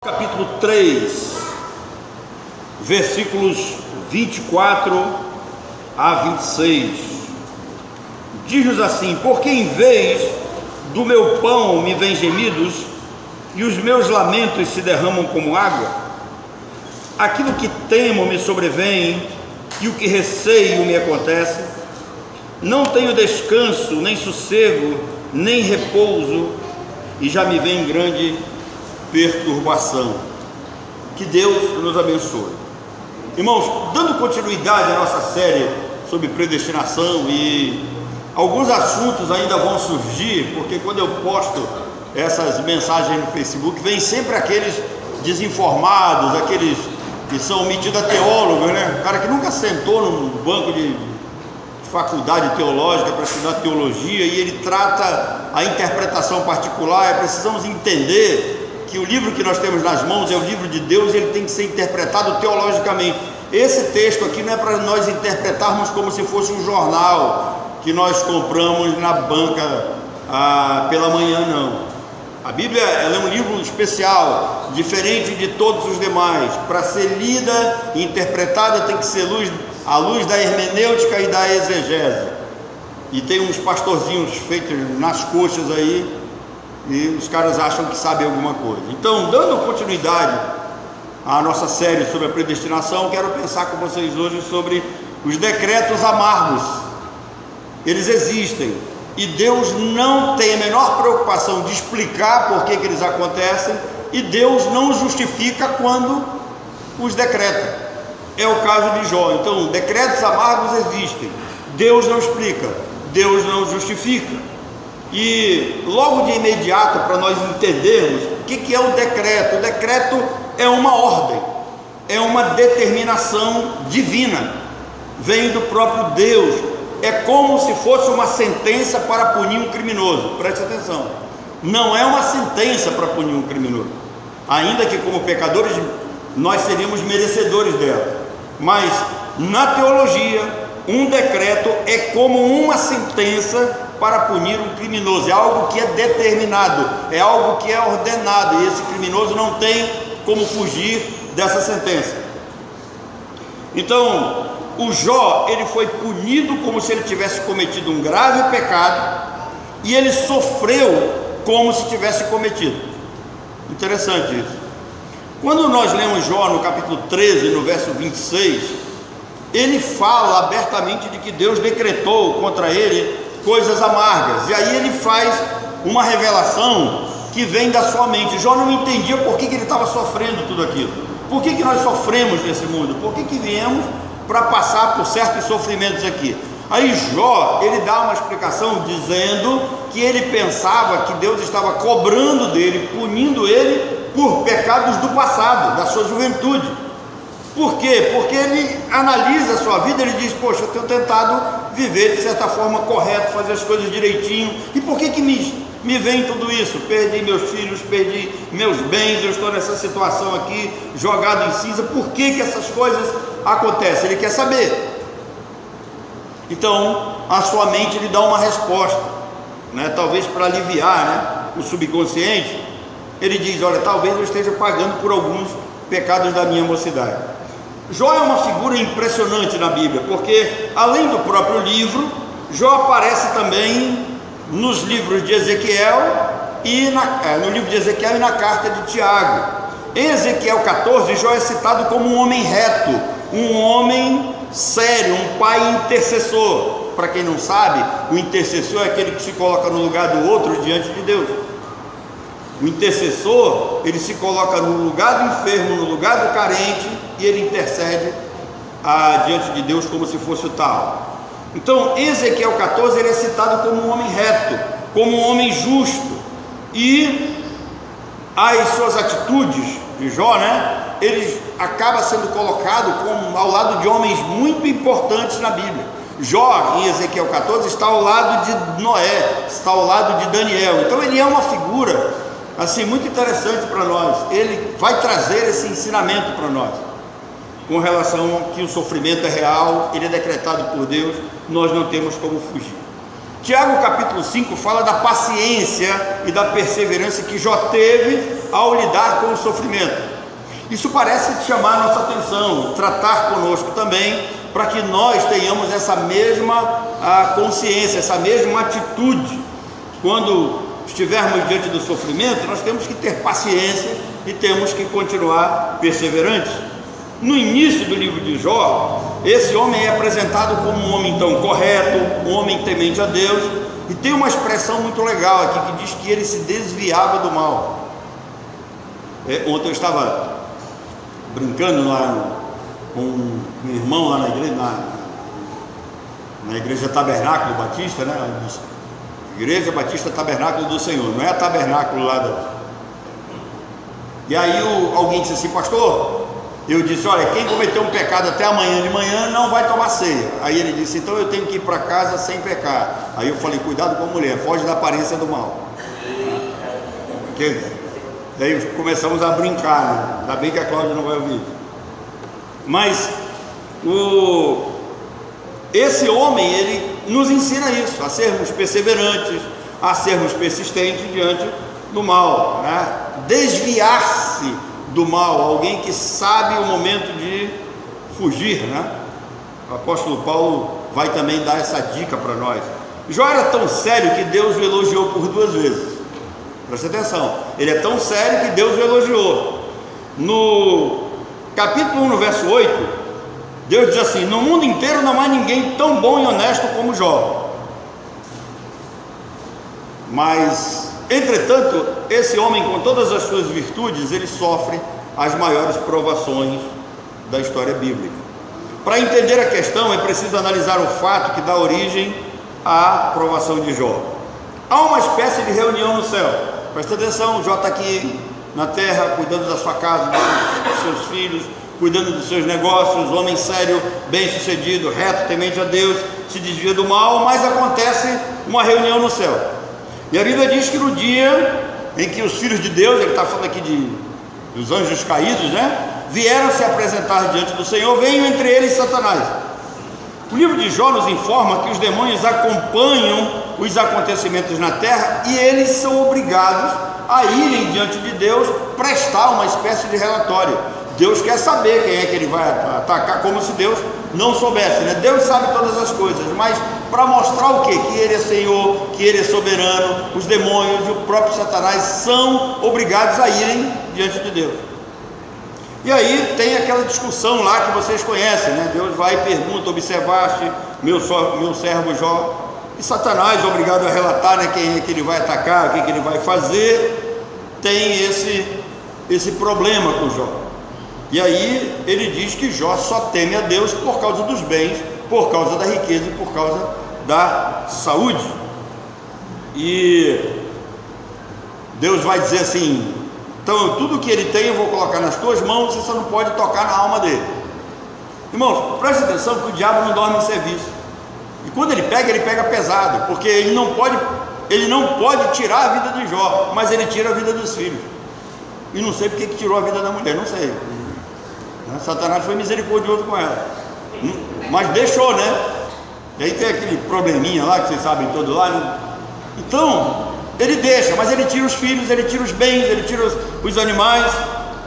Capítulo 3, versículos 24 a 26, diz-nos assim: porque em vez do meu pão me vêm gemidos, e os meus lamentos se derramam como água, aquilo que temo me sobrevém, e o que receio me acontece, não tenho descanso, nem sossego, nem repouso, e já me vem grande perturbação. Que Deus nos abençoe. Irmãos, dando continuidade à nossa série sobre predestinação, e alguns assuntos ainda vão surgir, porque quando eu posto essas mensagens no Facebook, vem sempre aqueles desinformados, aqueles que são metidos a teólogos, né? O cara que nunca sentou num banco de faculdade teológica para estudar teologia, e ele trata a interpretação particular. Precisamos entender que o livro que nós temos nas mãos é o livro de Deus, e ele tem que ser interpretado teologicamente. Esse texto aqui não é para nós interpretarmos como se fosse um jornal que nós compramos na banca pela manhã, não. A Bíblia, ela é um livro especial, diferente de todos os demais. Para ser lida e interpretada tem que ser à luz da hermenêutica e da exegese. E tem uns pastorzinhos feitos nas coxas aí, e os caras acham que sabem alguma coisa. Então, dando continuidade à nossa série sobre a predestinação, quero pensar com vocês hoje sobre os decretos amargos. Eles existem, e Deus não tem a menor preocupação de explicar por que eles acontecem, e Deus não justifica quando os decreta. É o caso de Jó. Então, decretos amargos existem, Deus não explica, Deus não justifica. E logo de imediato, para nós entendermos o que é o decreto é uma ordem, é uma determinação divina, vem do próprio Deus. É como se fosse uma sentença para punir um criminoso. Preste atenção, não é uma sentença para punir um criminoso, ainda que como pecadores nós seríamos merecedores dela, mas na teologia um decreto é como uma sentença para punir um criminoso. É algo que é determinado, é algo que é ordenado, e esse criminoso não tem como fugir dessa sentença. Então, o Jó, ele foi punido como se ele tivesse cometido um grave pecado, e ele sofreu como se tivesse cometido. Interessante isso. Quando nós lemos Jó no capítulo 13, no verso 26, ele fala abertamente de que Deus decretou contra ele coisas amargas, e aí ele faz uma revelação que vem da sua mente. Jó não entendia por que ele estava sofrendo tudo aquilo. Por que nós sofremos nesse mundo? Por que viemos para passar por certos sofrimentos aqui? Aí Jó, ele dá uma explicação dizendo que ele pensava que Deus estava cobrando dele, punindo ele por pecados do passado, da sua juventude. Por quê? Porque ele analisa a sua vida, ele diz: poxa, eu tenho tentado viver de certa forma correto, fazer as coisas direitinho, e por que me vem tudo isso? Perdi meus filhos, perdi meus bens, eu estou nessa situação aqui, jogado em cinza. Por que essas coisas acontecem? Ele quer saber. Então, a sua mente lhe dá uma resposta, né? Talvez para aliviar, né, o subconsciente. Ele diz: olha, talvez eu esteja pagando por alguns pecados da minha mocidade. Jó é uma figura impressionante na Bíblia, porque além do próprio livro, Jó aparece também nos livros de Ezequiel e no livro de Ezequiel e na carta de Tiago. Em Ezequiel 14, Jó é citado como um homem reto, um homem sério, um pai intercessor. Para quem não sabe, o intercessor é aquele que se coloca no lugar do outro diante de Deus. O intercessor, ele se coloca no lugar do enfermo, no lugar do carente, e ele intercede diante de Deus como se fosse o tal. Então, Ezequiel 14, ele é citado como um homem reto, como um homem justo, e as suas atitudes de Jó, né, ele acaba sendo colocado ao lado de homens muito importantes na Bíblia. Jó, em Ezequiel 14, está ao lado de Noé, está ao lado de Daniel. Então ele é uma figura assim muito interessante para nós. Ele vai trazer esse ensinamento para nós com relação a que o sofrimento é real, ele é decretado por Deus, nós não temos como fugir. Tiago capítulo 5 fala da paciência e da perseverança que Jó teve ao lidar com o sofrimento. Isso parece chamar a nossa atenção, tratar conosco também, para que nós tenhamos essa mesma consciência, essa mesma atitude. Quando estivermos diante do sofrimento, nós temos que ter paciência e temos que continuar perseverantes. No início do livro de Jó, esse homem é apresentado como um homem então correto, um homem temente a Deus, e tem uma expressão muito legal aqui que diz que ele se desviava do mal. Ontem eu estava brincando lá com um irmão lá na igreja, na igreja Tabernáculo Batista, né? Igreja Batista Tabernáculo do Senhor, não é a tabernáculo lá da... E aí alguém disse assim: pastor, eu disse, olha, quem cometeu um pecado até amanhã de manhã não vai tomar ceia. Aí ele disse, então eu tenho que ir para casa sem pecar. Aí eu falei, cuidado com a mulher, foge da aparência do mal. Porque daí começamos a brincar, né? Ainda bem que a Cláudia não vai ouvir. Mas esse homem, ele nos ensina isso, a sermos perseverantes, a sermos persistentes diante do mal, né? Desviar-se do mal, alguém que sabe o momento de fugir, né? O apóstolo Paulo vai também dar essa dica para nós. Jó era tão sério que Deus o elogiou por 2 vezes. Presta atenção, ele é tão sério que Deus o elogiou. No capítulo 1, no verso 8, Deus diz assim: no mundo inteiro não há ninguém tão bom e honesto como Jó. Mas, entretanto, esse homem, com todas as suas virtudes, ele sofre as maiores provações da história bíblica. Para entender a questão, é preciso analisar o fato que dá origem à provação de Jó. Há uma espécie de reunião no céu. Presta atenção, Jó está aqui na terra, cuidando da sua casa, dos seus filhos, cuidando dos seus negócios, homem sério, bem sucedido, reto, temente a Deus, se desvia do mal, mas acontece uma reunião no céu. E a Bíblia diz que no dia em que os filhos de Deus, ele está falando aqui dos anjos caídos, né? Vieram se apresentar diante do Senhor, veio entre eles Satanás. O livro de Jó nos informa que os demônios acompanham os acontecimentos na terra e eles são obrigados a irem diante de Deus prestar uma espécie de relatório. Deus quer saber quem é que ele vai atacar, como se Deus não soubesse, né? Deus sabe todas as coisas, mas para mostrar o quê? Que ele é Senhor, que ele é soberano, os demônios e o próprio Satanás são obrigados a irem diante de Deus. E aí tem aquela discussão lá que vocês conhecem, né? Deus vai e pergunta: observaste meu servo Jó? E Satanás, obrigado a relatar, né, quem é que ele vai atacar, o que ele vai fazer, tem esse problema com Jó. E aí ele diz que Jó só teme a Deus por causa dos bens, por causa da riqueza e por causa da saúde. E Deus vai dizer assim: então tudo que ele tem eu vou colocar nas tuas mãos, você só não pode tocar na alma dele. Irmãos, preste atenção que o diabo não dorme em serviço. E quando ele pega pesado, porque ele não pode tirar a vida de Jó, mas ele tira a vida dos filhos. E não sei porque que tirou a vida da mulher, não sei. Satanás foi misericordioso com ela, mas deixou, né? E aí tem aquele probleminha lá que vocês sabem todo lá, né? Então ele deixa, mas ele tira os filhos, ele tira os bens, ele tira os animais.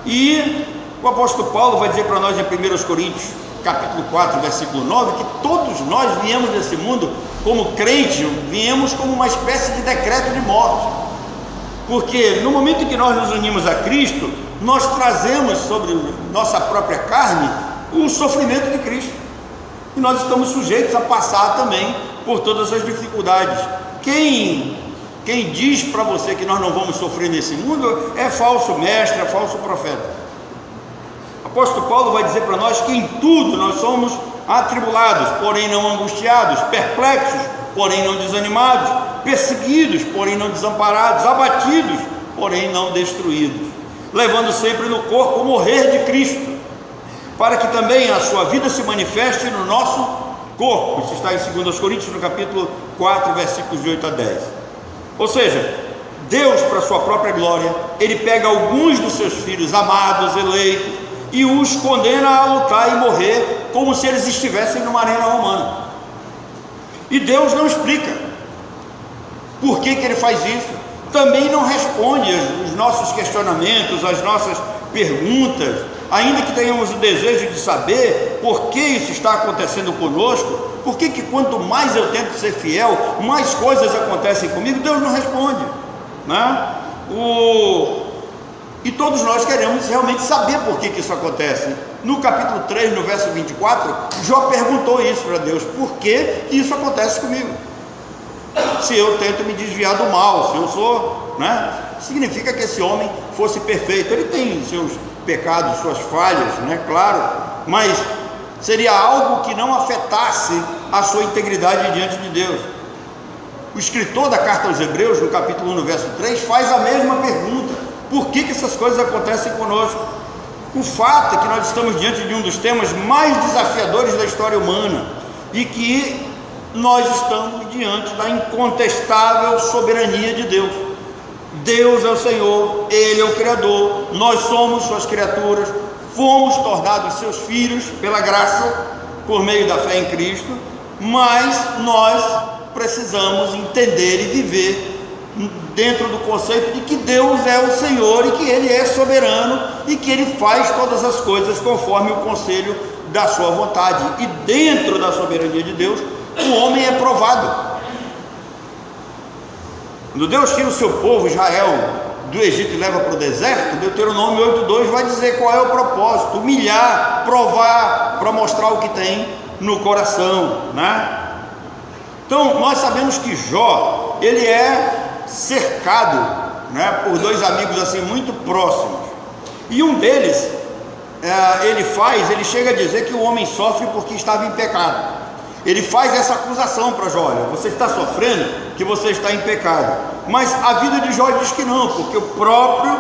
E o apóstolo Paulo vai dizer para nós em 1 Coríntios capítulo 4, versículo 9, que todos nós viemos desse mundo como crentes, viemos como uma espécie de decreto de morte, porque no momento em que nós nos unimos a Cristo, nós trazemos sobre nossa própria carne o sofrimento de Cristo, e nós estamos sujeitos a passar também por todas as dificuldades. Quem diz para você que nós não vamos sofrer nesse mundo é falso mestre, é falso profeta. O apóstolo Paulo vai dizer para nós que em tudo nós somos atribulados, porém não angustiados, perplexos, porém não desanimados, perseguidos, porém não desamparados, abatidos, porém não destruídos, levando sempre no corpo o morrer de Cristo, para que também a sua vida se manifeste no nosso corpo. Isso está em 2 Coríntios, no capítulo 4, versículos de 8 a 10. Ou seja, Deus, para sua própria glória, ele pega alguns dos seus filhos amados, eleitos, e os condena a lutar e morrer como se eles estivessem numa arena romana. E Deus não explica. Por que ele faz isso? Também não responde os nossos questionamentos, as nossas perguntas, ainda que tenhamos o desejo de saber por que isso está acontecendo conosco, por que quanto mais eu tento ser fiel, mais coisas acontecem comigo. Deus não responde, né? E todos nós queremos realmente saber por que isso acontece. No capítulo 3, no verso 24, Jó perguntou isso para Deus: por que isso acontece comigo? Se eu tento me desviar do mal, se eu sou, né? Significa que esse homem fosse perfeito. Ele tem seus pecados, suas falhas, né? Claro, mas seria algo que não afetasse a sua integridade diante de Deus. O escritor da carta aos Hebreus, no capítulo 1, no verso 3, faz a mesma pergunta: por que essas coisas acontecem conosco? O fato é que nós estamos diante de um dos temas mais desafiadores da história humana, e que nós estamos diante da incontestável soberania de Deus. Deus é o Senhor, Ele é o Criador, nós somos suas criaturas, fomos tornados seus filhos pela graça, por meio da fé em Cristo, mas nós precisamos entender e viver dentro do conceito de que Deus é o Senhor e que Ele é soberano e que Ele faz todas as coisas conforme o conselho da sua vontade. E dentro da soberania de Deus, o homem é provado. Quando Deus tira o seu povo Israel do Egito e leva para o deserto, Deuteronômio 8:2 vai dizer qual é o propósito: humilhar, provar, para mostrar o que tem no coração, né? Então nós sabemos que Jó, ele é cercado, né, por dois amigos assim muito próximos, e um deles ele chega a dizer que o homem sofre porque estava em pecado. Ele faz essa acusação para Jó: olha, você está sofrendo que você está em pecado. Mas a vida de Jó diz que não, porque o próprio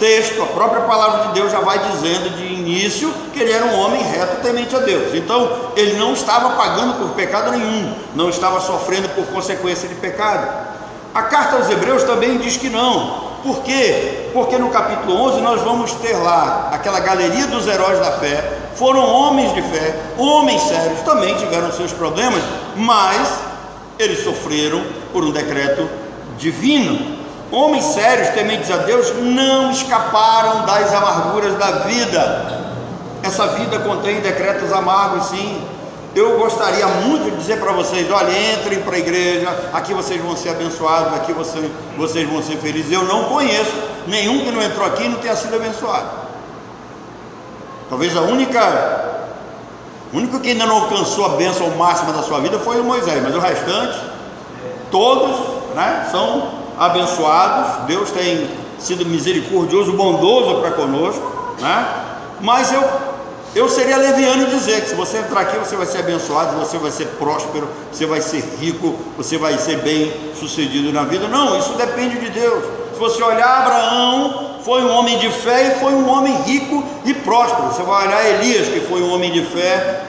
texto, a própria palavra de Deus já vai dizendo de início que ele era um homem reto, temente a Deus. Então ele não estava pagando por pecado nenhum, não estava sofrendo por consequência de pecado. A carta aos Hebreus também diz que não. Por quê? Porque no capítulo 11 nós vamos ter lá aquela galeria dos heróis da fé. Foram homens de fé, homens sérios, também tiveram seus problemas, mas eles sofreram por um decreto divino. Homens sérios, tementes a Deus, não escaparam das amarguras da vida. Essa vida contém decretos amargos, sim. Eu gostaria muito de dizer para vocês: olha, entrem para a igreja, aqui vocês vão ser abençoados, aqui vocês vão ser felizes. Eu não conheço nenhum que não entrou aqui e não tenha sido abençoado. Talvez o único que ainda não alcançou a bênção máxima da sua vida foi o Moisés, mas o restante, todos, né, são abençoados. Deus tem sido misericordioso, bondoso para conosco, né? Mas eu seria leviano em dizer que se você entrar aqui você vai ser abençoado, você vai ser próspero, você vai ser rico, você vai ser bem sucedido na vida. Não, isso depende de Deus. Se você olhar, Abraão foi um homem de fé e foi um homem rico e próspero. Você vai olhar Elias, que foi um homem de fé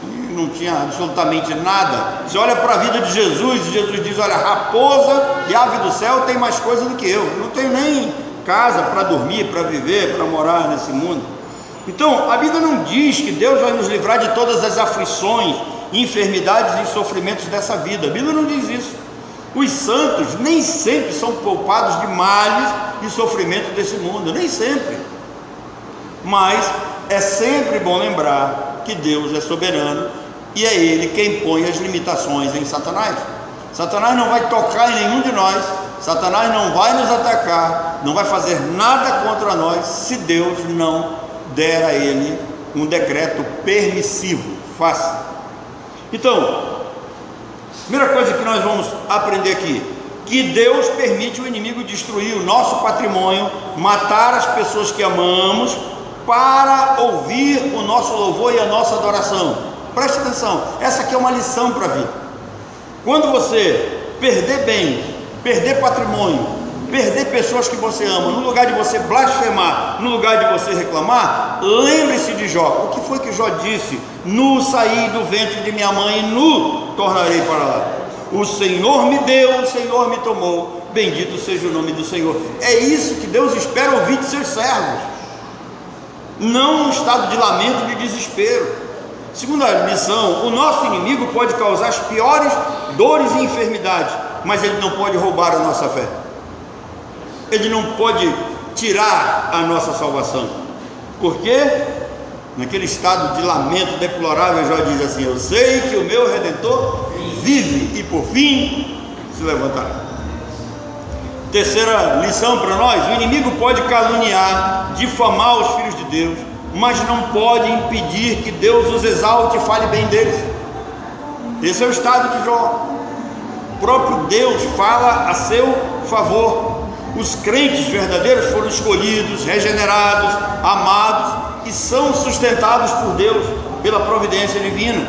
e não tinha absolutamente nada. Você olha para a vida de Jesus, e Jesus diz: olha, raposa e ave do céu tem mais coisa do que eu não tenho nem casa para dormir, para viver, para morar nesse mundo. Então a Bíblia não diz que Deus vai nos livrar de todas as aflições, enfermidades e sofrimentos dessa vida. A Bíblia não diz isso. Os santos nem sempre são poupados de males e sofrimentos desse mundo, nem sempre. Mas é sempre bom lembrar que Deus é soberano e é Ele quem põe as limitações em Satanás. Satanás não vai tocar em nenhum de nós, Satanás não vai nos atacar, não vai fazer nada contra nós se Deus não der a ele um decreto permissivo, fácil. Então, primeira coisa que nós vamos aprender aqui: que Deus permite o inimigo destruir o nosso patrimônio, matar as pessoas que amamos, para ouvir o nosso louvor e a nossa adoração. Preste atenção, essa aqui é uma lição para a vida. Quando você perder bens, perder patrimônio, perder pessoas que você ama, no lugar de você blasfemar, no lugar de você reclamar, lembre-se de Jó. O que foi que Jó disse? Nu saí do ventre de minha mãe, nu tornarei para lá. O Senhor me deu, o Senhor me tomou, bendito seja o nome do Senhor. É isso que Deus espera ouvir de seus servos, não um estado de lamento e de desespero. Segunda lição: o nosso inimigo pode causar as piores dores e enfermidades, mas ele não pode roubar a nossa fé. Ele não pode tirar a nossa salvação. Por quê? Naquele estado de lamento deplorável, Jó diz assim: eu sei que o meu Redentor vive e por fim se levantará. Terceira lição para nós: o inimigo pode caluniar, difamar os filhos de Deus, mas não pode impedir que Deus os exalte e fale bem deles. Esse é o estado de Jó. O próprio Deus fala a seu favor. Os crentes verdadeiros foram escolhidos, regenerados, amados e são sustentados por Deus pela providência divina.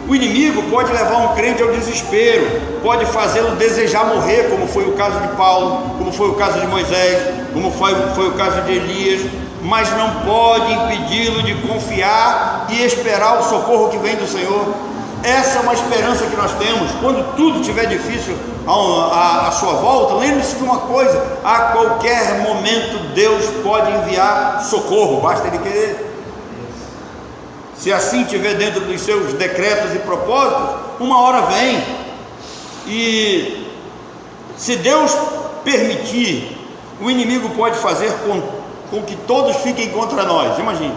O inimigo pode levar um crente ao desespero, pode fazê-lo desejar morrer, como foi o caso de Paulo, como foi o caso de Moisés, como foi o caso de Elias, mas não pode impedi-lo de confiar e esperar o socorro que vem do Senhor. Essa é uma esperança que nós temos. Quando tudo estiver difícil à sua volta, lembre-se de uma coisa: a qualquer momento Deus pode enviar socorro, basta Ele querer. Se assim estiver dentro dos seus decretos e propósitos, uma hora vem. E se Deus permitir, o inimigo pode fazer com que todos fiquem contra nós. Imagine.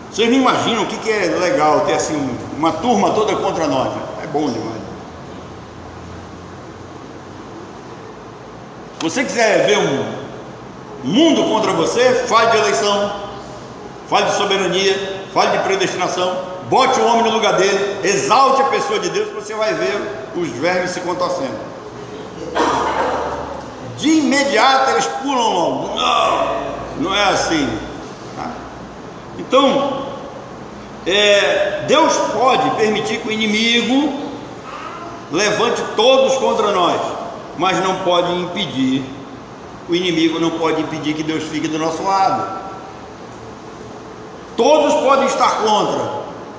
Vocês não imaginam o que é legal ter assim uma turma toda contra nós, né? É bom demais. Se você quiser ver um mundo contra você, fale de eleição, fale de soberania, fale de predestinação, bote o homem no lugar dele, exalte a pessoa de Deus, você vai ver os vermes se contorcendo. De imediato eles pulam logo. Não é assim. Então, Deus pode permitir que o inimigo levante todos contra nós, mas não pode impedir, o inimigo não pode impedir que Deus fique do nosso lado. Todos podem estar contra,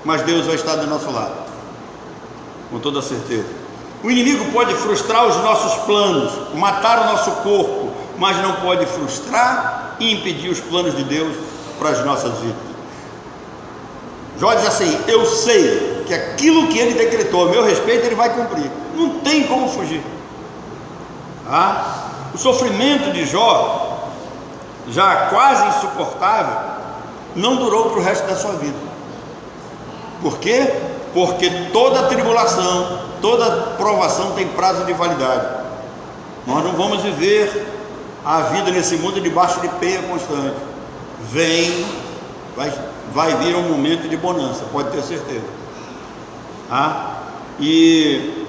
mas Deus vai estar do nosso lado, com toda certeza. O inimigo pode frustrar os nossos planos, matar o nosso corpo, mas não pode frustrar e impedir os planos de Deus para as nossas vidas. Jó diz assim: eu sei que aquilo que ele decretou a meu respeito, ele vai cumprir, não tem como fugir. O sofrimento de Jó, já quase insuportável, não durou para o resto da sua vida. Por quê? Porque toda tribulação, toda provação tem prazo de validade. Nós não vamos viver a vida nesse mundo debaixo de peia constante. Vai vir um momento de bonança, pode ter certeza. E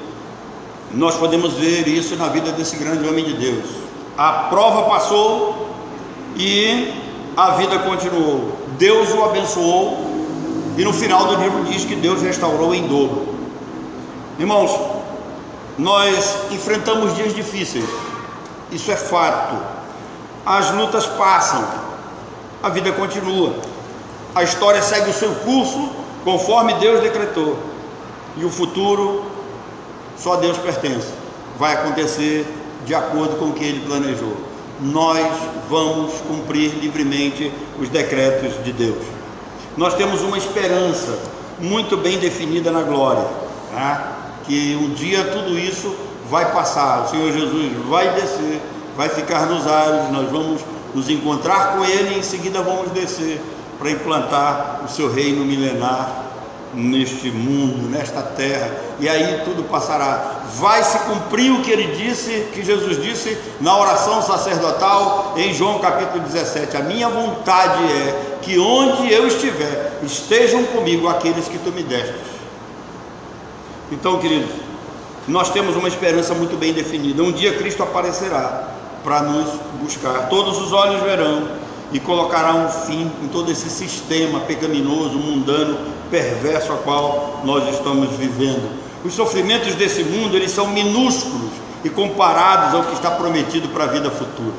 nós podemos ver isso na vida desse grande homem de Deus. A prova passou e a vida continuou. Deus o abençoou e no final do livro diz que Deus restaurou em dobro. Irmãos, nós enfrentamos dias difíceis, isso é fato. As lutas passam, a vida continua, a história segue o seu curso conforme Deus decretou, e o futuro só a Deus pertence, vai acontecer de acordo com o que Ele planejou. Nós vamos cumprir livremente os decretos de Deus. Nós temos uma esperança muito bem definida na glória, que um dia tudo isso vai passar, o Senhor Jesus vai descer, vai ficar nos ares, nós vamos nos encontrar com Ele e em seguida vamos descer para implantar o seu reino milenar neste mundo, nesta terra, e aí tudo passará. Vai se cumprir o que ele disse, que Jesus disse na oração sacerdotal em João capítulo 17: a minha vontade é que onde eu estiver, estejam comigo aqueles que tu me destes. Então, queridos, nós temos uma esperança muito bem definida. Um dia Cristo aparecerá para nos buscar, todos os olhos verão e colocará um fim em todo esse sistema pecaminoso, mundano, perverso a qual nós estamos vivendo. Os sofrimentos desse mundo, eles são minúsculos e comparados ao que está prometido para a vida futura.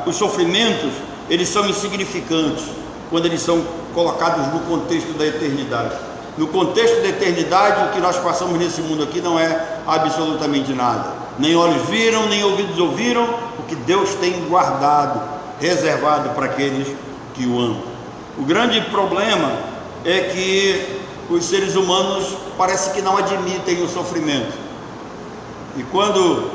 Os sofrimentos, eles são insignificantes quando eles são colocados no contexto da eternidade. No contexto da eternidade, o que nós passamos nesse mundo aqui não é absolutamente nada. Nem olhos viram, nem ouvidos ouviram o que Deus tem guardado, reservado para aqueles que o amam. O grande problema é que os seres humanos parece que não admitem o sofrimento. E quando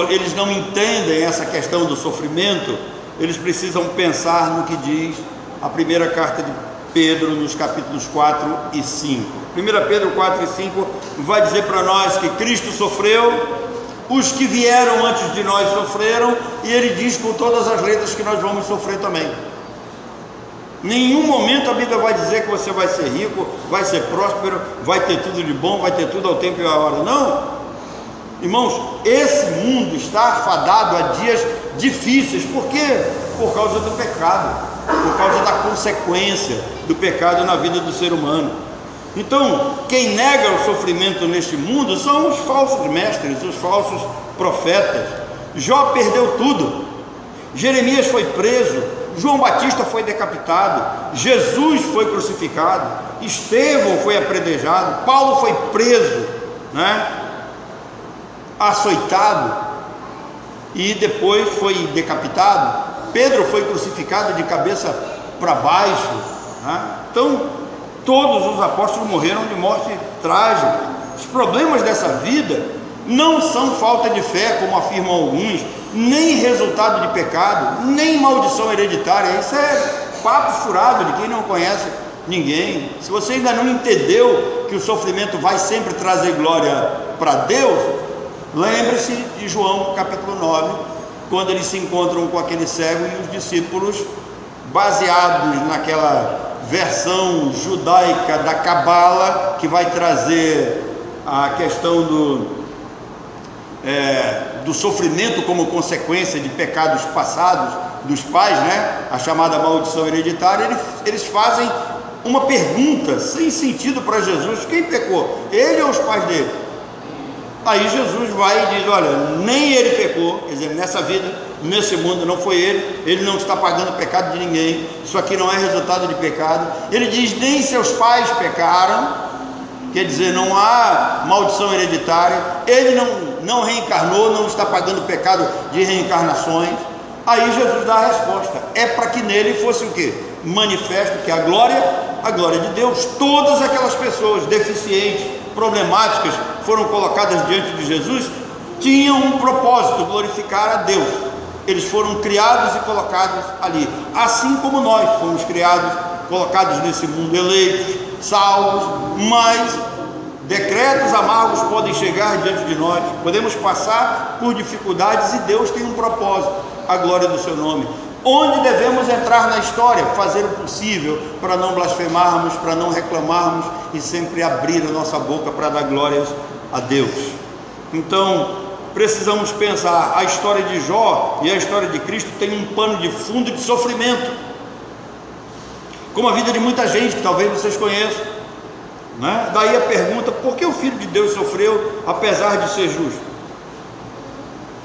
eles não entendem essa questão do sofrimento, eles precisam pensar no que diz a primeira carta de Pedro, nos capítulos 4 e 5. 1 Pedro 4 e 5 vai dizer para nós que Cristo sofreu, os que vieram antes de nós sofreram, e ele diz com todas as letras que nós vamos sofrer também. Nenhum momento a Bíblia vai dizer que você vai ser rico, vai ser próspero, vai ter tudo de bom, vai ter tudo ao tempo e à hora. Não, irmãos, esse mundo está afadado a dias difíceis. Por quê? Por causa do pecado, por causa da consequência do pecado na vida do ser humano. Então, quem nega o sofrimento neste mundo são os falsos mestres, os falsos profetas. Jó perdeu tudo, Jeremias foi preso, João Batista foi decapitado, Jesus foi crucificado, Estevão foi apedrejado, Paulo foi preso, açoitado e depois foi decapitado, Pedro foi crucificado de cabeça para baixo, Então todos os apóstolos morreram de morte trágica. Os problemas dessa vida não são falta de fé, como afirmam alguns, nem resultado de pecado, nem maldição hereditária. Isso é papo furado de quem não conhece ninguém. Se você ainda não entendeu que o sofrimento vai sempre trazer glória para Deus, lembre-se de João capítulo 9, quando eles se encontram com aquele cego e os discípulos, baseados naquela versão judaica da Cabala, que vai trazer a questão do sofrimento como consequência de pecados passados dos pais, a chamada maldição hereditária. Eles fazem uma pergunta sem sentido para Jesus: quem pecou, ele ou os pais dele? Aí Jesus vai e diz: olha, nem ele pecou, quer dizer, nessa vida, nesse mundo não foi ele não está pagando o pecado de ninguém, isso aqui não é resultado de pecado. Ele diz: nem seus pais pecaram, quer dizer, não há maldição hereditária, ele não reencarnou, não está pagando o pecado de reencarnações. Aí Jesus dá a resposta: é para que nele fosse o quê? Manifesto que a glória de Deus. Todas aquelas pessoas deficientes, problemáticas, foram colocadas diante de Jesus, tinham um propósito: glorificar a Deus. Eles foram criados e colocados ali, assim como nós fomos criados, colocados nesse mundo, eleitos, salvos, mas decretos amargos podem chegar diante de nós, podemos passar por dificuldades, e Deus tem um propósito: a glória do seu nome. Onde devemos entrar na história? Fazer o possível para não blasfemarmos, para não reclamarmos, e sempre abrir a nossa boca para dar glórias a Deus. Então precisamos pensar: a história de Jó e a história de Cristo tem um pano de fundo de sofrimento, como a vida de muita gente que talvez vocês conheçam, Daí a pergunta: por que o Filho de Deus sofreu apesar de ser justo?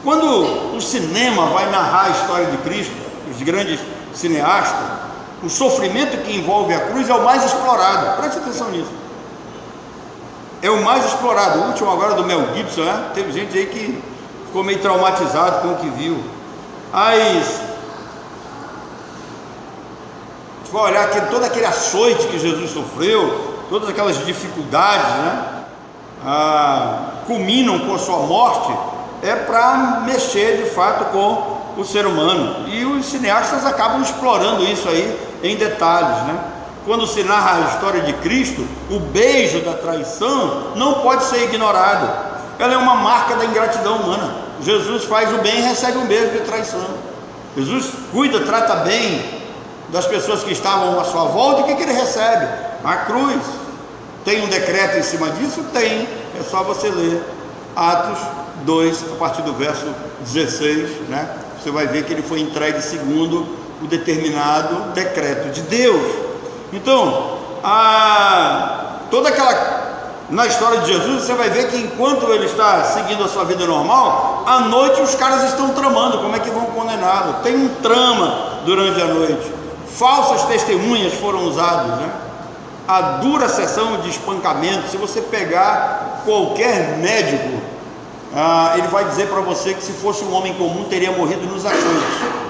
Quando o cinema vai narrar a história de Cristo, os grandes cineastas, o sofrimento que envolve a cruz é o mais explorado. Preste atenção nisso, é o mais explorado. O último agora do Mel Gibson, teve gente aí que ficou meio traumatizado com o que viu. Mas se for olhar todo aquele açoite que Jesus sofreu, todas aquelas dificuldades, culminam com a sua morte, é para mexer de fato com o ser humano, e os cineastas acabam explorando isso aí em detalhes, Quando se narra a história de Cristo, o beijo da traição não pode ser ignorado. Ela é uma marca da ingratidão humana. Jesus faz o bem e recebe um beijo de traição. Jesus cuida, trata bem das pessoas que estavam à sua volta. E o que ele recebe? A cruz. Tem um decreto em cima disso? Tem. É só você ler Atos 2, a partir do verso 16, Você vai ver que ele foi entregue segundo o determinado decreto de Deus. Então, na história de Jesus, você vai ver que enquanto ele está seguindo a sua vida normal, à noite os caras estão tramando como é que vão condená-lo. Tem um trama durante a noite. Falsas testemunhas foram usadas, A dura sessão de espancamento. Se você pegar qualquer médico, ele vai dizer para você que se fosse um homem comum teria morrido nos açoites.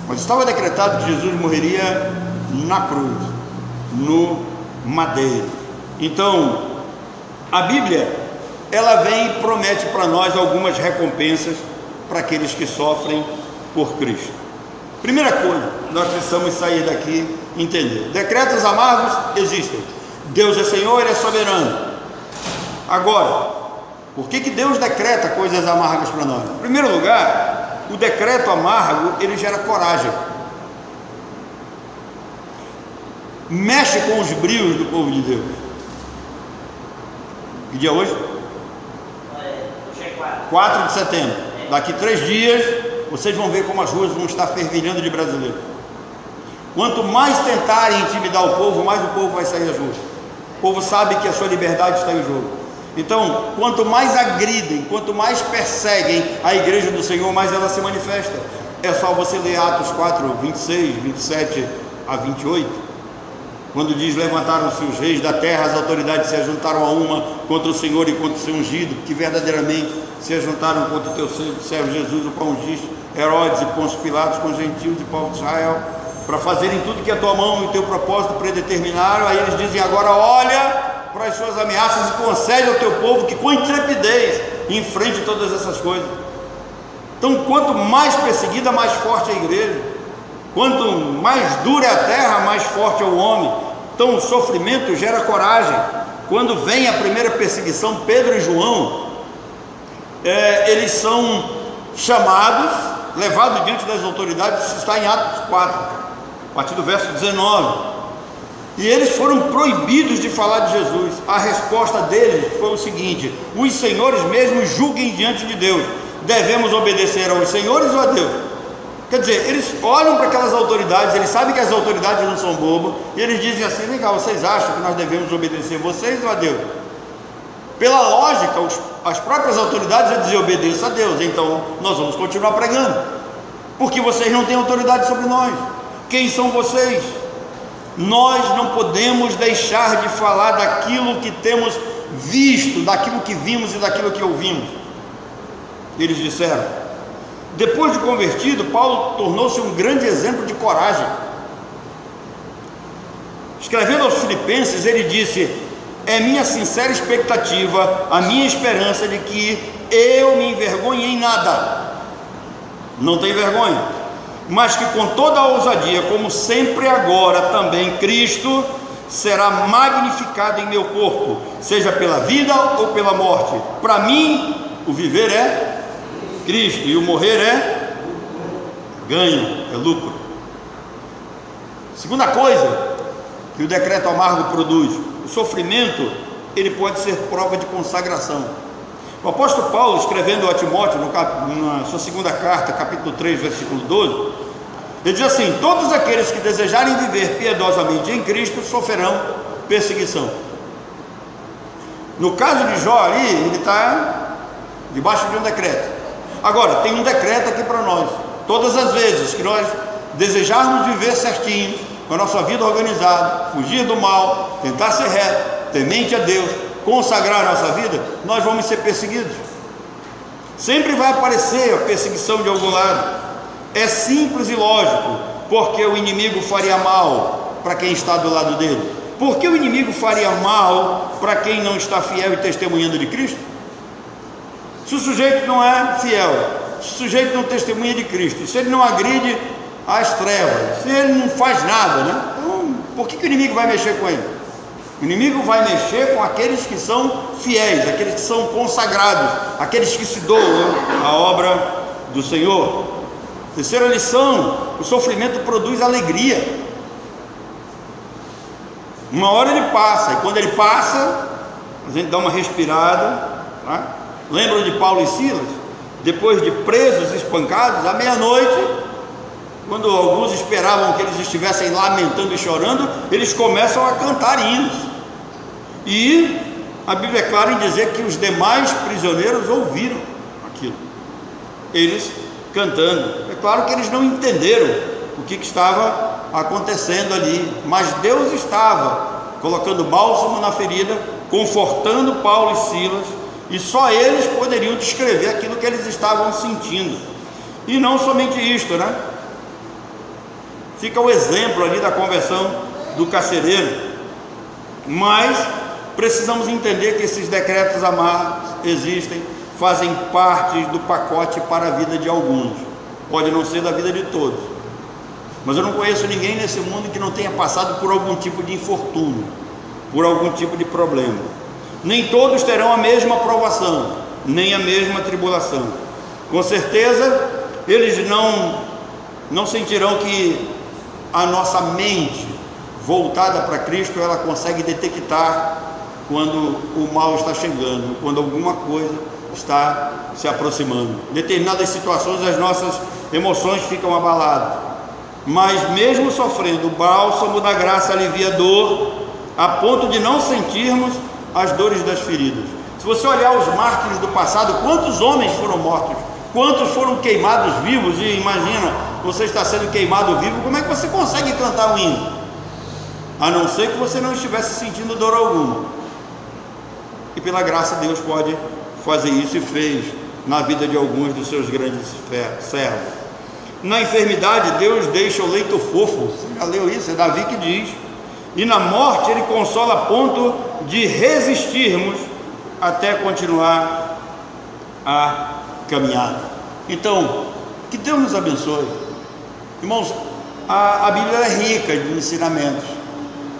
Mas estava decretado que Jesus morreria na cruz, no madeiro. Então, a Bíblia, ela vem e promete para nós algumas recompensas para aqueles que sofrem por Cristo. Primeira coisa, nós precisamos sair daqui e entender: decretos amargos existem. Deus é Senhor, Ele é soberano. Agora, por que Deus decreta coisas amargas para nós? Em primeiro lugar, o decreto amargo, ele gera coragem. Mexe com os brios do povo de Deus. Que dia é hoje? 4 de setembro. Daqui 3 dias, vocês vão ver como as ruas vão estar fervilhando de brasileiros. Quanto mais tentarem intimidar o povo, mais o povo vai sair às ruas. O povo sabe que a sua liberdade está em jogo. Então, quanto mais agridem, quanto mais perseguem a igreja do Senhor, mais ela se manifesta. É só você ler Atos 4, 26, 27 a 28, quando diz: levantaram-se os reis da terra, as autoridades se ajuntaram a uma contra o Senhor e contra o seu ungido, que verdadeiramente se ajuntaram contra o teu servo Jesus, o qual ungiste, Herodes e Pôncio Pilatos, com gentios e povo de Israel, para fazerem tudo que a tua mão e o teu propósito predeterminaram. Aí eles dizem: agora olha para as suas ameaças e concede ao teu povo que com intrepidez enfrente todas essas coisas. Então, quanto mais perseguida, mais forte é a igreja. Quanto mais dura é a terra, mais forte é o homem. Então, o sofrimento gera coragem. Quando vem a primeira perseguição, Pedro e João, eles são chamados, levados diante das autoridades. Isso está em Atos 4, a partir do verso 19. E eles foram proibidos de falar de Jesus. A resposta deles foi o seguinte: os senhores mesmos julguem diante de Deus. Devemos obedecer aos senhores ou a Deus? Quer dizer, eles olham para aquelas autoridades, eles sabem que as autoridades não são bobas, e eles dizem assim: vem cá, vocês acham que nós devemos obedecer vocês ou a Deus? Pela lógica, as próprias autoridades iam dizer: obedeça a Deus, então nós vamos continuar pregando, porque vocês não têm autoridade sobre nós. Quem são vocês? Nós não podemos deixar de falar daquilo que temos visto, daquilo que vimos e daquilo que ouvimos. Eles disseram. Depois de convertido, Paulo tornou-se um grande exemplo de coragem. Escrevendo aos Filipenses, ele disse: é minha sincera expectativa, a minha esperança de que eu me envergonhe em nada. Não tem vergonha, mas que com toda a ousadia, como sempre agora também, Cristo será magnificado em meu corpo, seja pela vida ou pela morte. Para mim, o viver é Cristo e o morrer é ganho, é lucro. Segunda coisa que o decreto amargo produz: o sofrimento, ele pode ser prova de consagração. O apóstolo Paulo, escrevendo a Timóteo, na sua segunda carta, capítulo 3, versículo 12, ele diz assim: todos aqueles que desejarem viver piedosamente em Cristo sofrerão perseguição. No caso de Jó ali, ele está debaixo de um decreto. Agora, tem um decreto aqui para nós: todas as vezes que nós desejarmos viver certinho, com a nossa vida organizada, fugir do mal, tentar ser reto, temente a Deus, consagrar a nossa vida, nós vamos ser perseguidos. Sempre vai aparecer a perseguição de algum lado. É simples e lógico, porque o inimigo faria mal para quem está do lado dele. Por que o inimigo faria mal para quem não está fiel e testemunhando de Cristo? Se o sujeito não é fiel, se o sujeito não testemunha de Cristo, se ele não agride as trevas, se ele não faz nada, né? Então, por que o inimigo vai mexer com ele? O inimigo vai mexer com aqueles que são fiéis, aqueles que são consagrados, aqueles que se doam à obra do Senhor. Terceira lição: o sofrimento produz alegria. Uma hora ele passa, e quando ele passa, a gente dá uma respirada, tá? Lembram de Paulo e Silas? Depois de presos, espancados, à meia-noite, quando alguns esperavam que eles estivessem lamentando e chorando, eles começam a cantar hinos. E a Bíblia é clara em dizer que os demais prisioneiros ouviram aquilo, eles cantando. É claro que eles não entenderam o que estava acontecendo ali, mas Deus estava colocando bálsamo na ferida, confortando Paulo e Silas, e só eles poderiam descrever aquilo que eles estavam sentindo. E não somente isto, né? fica o exemplo ali da conversão do carcereiro. Mas precisamos entender que esses decretos amargos existem, fazem parte do pacote para a vida de alguns, pode não ser da vida de todos, mas eu não conheço ninguém nesse mundo que não tenha passado por algum tipo de infortúnio, por algum tipo de problema. Nem todos terão a mesma provação, nem a mesma tribulação. Com certeza eles não sentirão que a nossa mente voltada para Cristo, ela consegue detectar quando o mal está chegando, quando alguma coisa está se aproximando. Em determinadas situações as nossas emoções ficam abaladas, mas mesmo sofrendo, o bálsamo da graça alivia a dor, a ponto de não sentirmos as dores das feridas. Se você olhar os mártires do passado, quantos homens foram mortos, quantos foram queimados vivos, e imagina, você está sendo queimado vivo, como é que você consegue cantar um hino? A não ser que você não estivesse sentindo dor alguma. E pela graça Deus pode fazer isso, e fez na vida de alguns dos seus grandes servos. Na enfermidade Deus deixa o leito fofo, você já leu isso? É Davi que diz. E na morte Ele consola a ponto de resistirmos até continuar a caminhada. Então, que Deus nos abençoe. Irmãos, a Bíblia é rica de ensinamentos.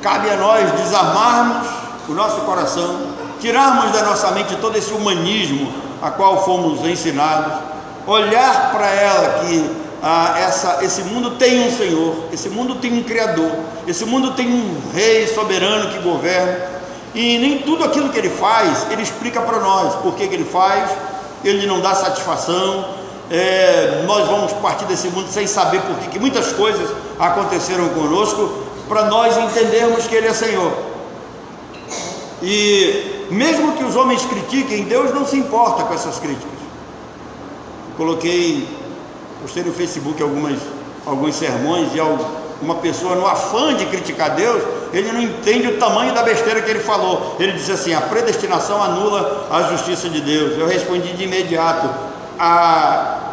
Cabe a nós desarmarmos o nosso coração, tirarmos da nossa mente todo esse humanismo a qual fomos ensinados, olhar para ela que esse mundo tem um Senhor, esse mundo tem um Criador, esse mundo tem um Rei soberano que governa, e nem tudo aquilo que Ele faz, Ele explica para nós por que Ele faz. Ele não dá satisfação. Nós vamos partir desse mundo sem saber por que muitas coisas aconteceram conosco, para nós entendermos que Ele é Senhor. E mesmo que os homens critiquem, Deus não se importa com essas críticas. Postei no Facebook alguns sermões, e uma pessoa, no afã de criticar Deus, ele não entende o tamanho da besteira que ele falou. Ele disse assim: a predestinação anula a justiça de Deus. Eu respondi de imediato.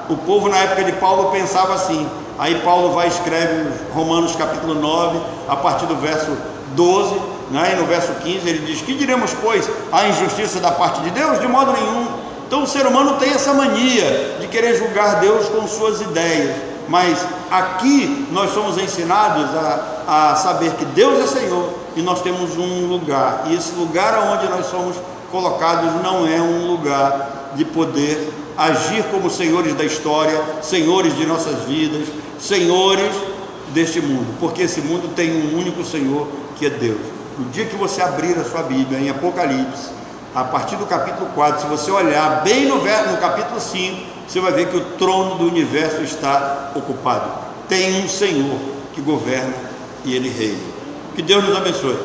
O povo na época de Paulo pensava assim. Aí Paulo vai e escreve Romanos capítulo 9, a partir do verso 12, né? E no verso 15 ele diz: que diremos, pois, a injustiça da parte de Deus? De modo nenhum. Então o ser humano tem essa mania de querer julgar Deus com suas ideias, mas aqui nós somos ensinados a saber que Deus é Senhor, e nós temos um lugar, e esse lugar onde nós somos colocados não é um lugar de poder agir como senhores da história, senhores de nossas vidas, senhores deste mundo, porque esse mundo tem um único Senhor, que é Deus. No dia que você abrir a sua Bíblia em Apocalipse, a partir do capítulo 4, se você olhar bem no capítulo 5, você vai ver que o trono do universo está ocupado. Tem um Senhor que governa e Ele reina. Que Deus nos abençoe.